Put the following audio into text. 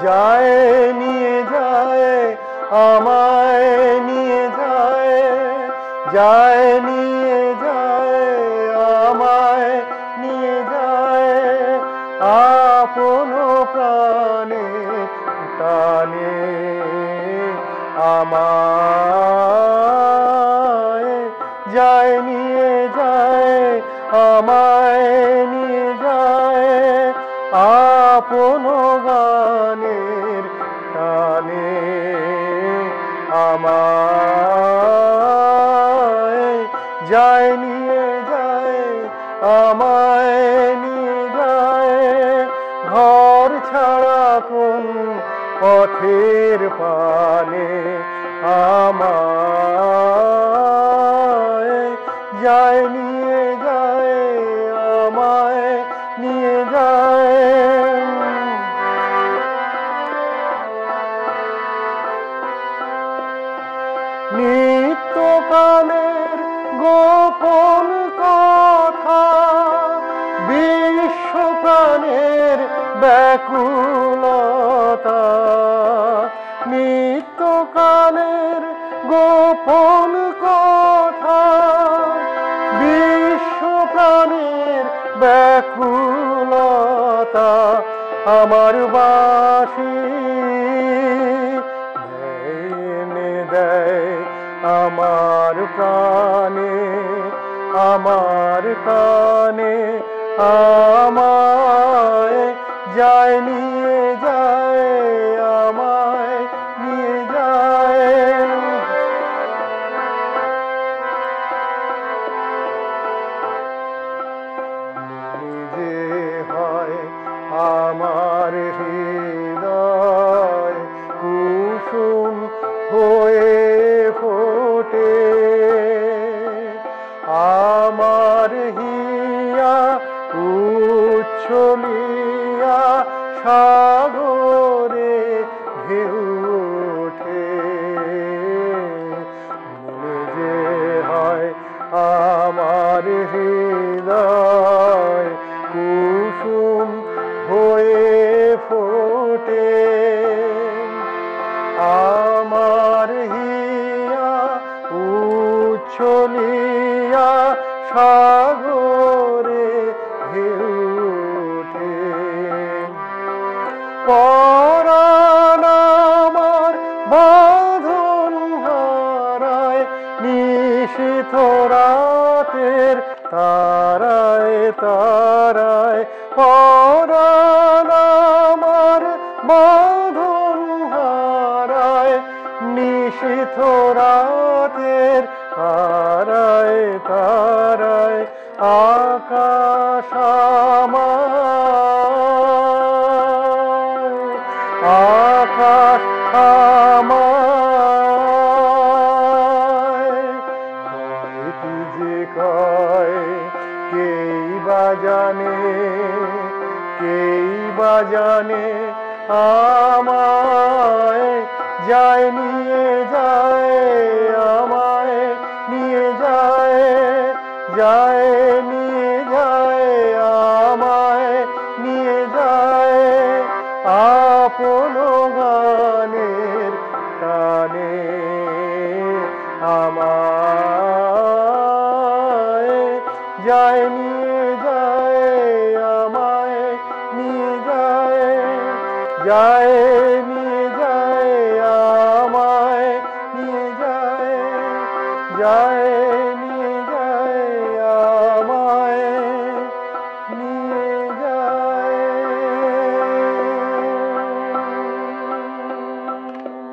যায় নিয়ে যায় আমায় নিয়ে যায়, যায় নিয়ে যায় আমায় নিয়ে যায় আপন প্রাণে টানে আমায়, যায় নিয়ে যায় আমায় নিয়ে যায় আপন গানের টানে আমায়, যায় নিয়ে যায় আমায় নিয়ে যায় ঘর ছাড়া কোন পথের পানে আমায়, যায় নিয়ে যায় আমায় নিয়ে যায়। নিত্যকালের গোপন কথা, বিশ্ব প্রাণের ব্যাকুলতা, নিত্যকালের গোপন কথা, বিশ্ব প্রাণের ব্যাকুলতা আমার বাঁশি এনে দেয় আমার প্রাণে, আমার কানে আমায়, যায় নিয়ে যায় আমায় নিয়ে যায়। নিজে হয় আমার হৃদয় কুসুম হয়ে ফোটে, আমার হিয়া উচ্ছলিয়া সাগরে ঢেউ ওঠে। নিজে হয় আমার হৃদয় কুসুম হয়ে ফোটে, আমার হিয়া উচ্ছলিয়া সাগরে ঢেউ ওঠে। পরাণ আমার বাঁধন হারায় নিশীথ রাতের তারায় তারায়, পরাণ আমার বাঁধন হারায় নিশীথ রাতের তারায় তারায়, আকাশ আমায়, আকাশ আমায় কয় কি যে কয় কেই বা জানে, কেই বা জানে আমায়, যায় নিয়ে যায় আমায় নিয়ে যায়, যায় নিয়ে যায় আমায় নিয়ে যায় আপন গানের টানে আমায়, যায় নিয়ে যায় আমায় নিয়ে যায়, যায় নিয়ে যায় আমায় নিয়ে যায়, যায়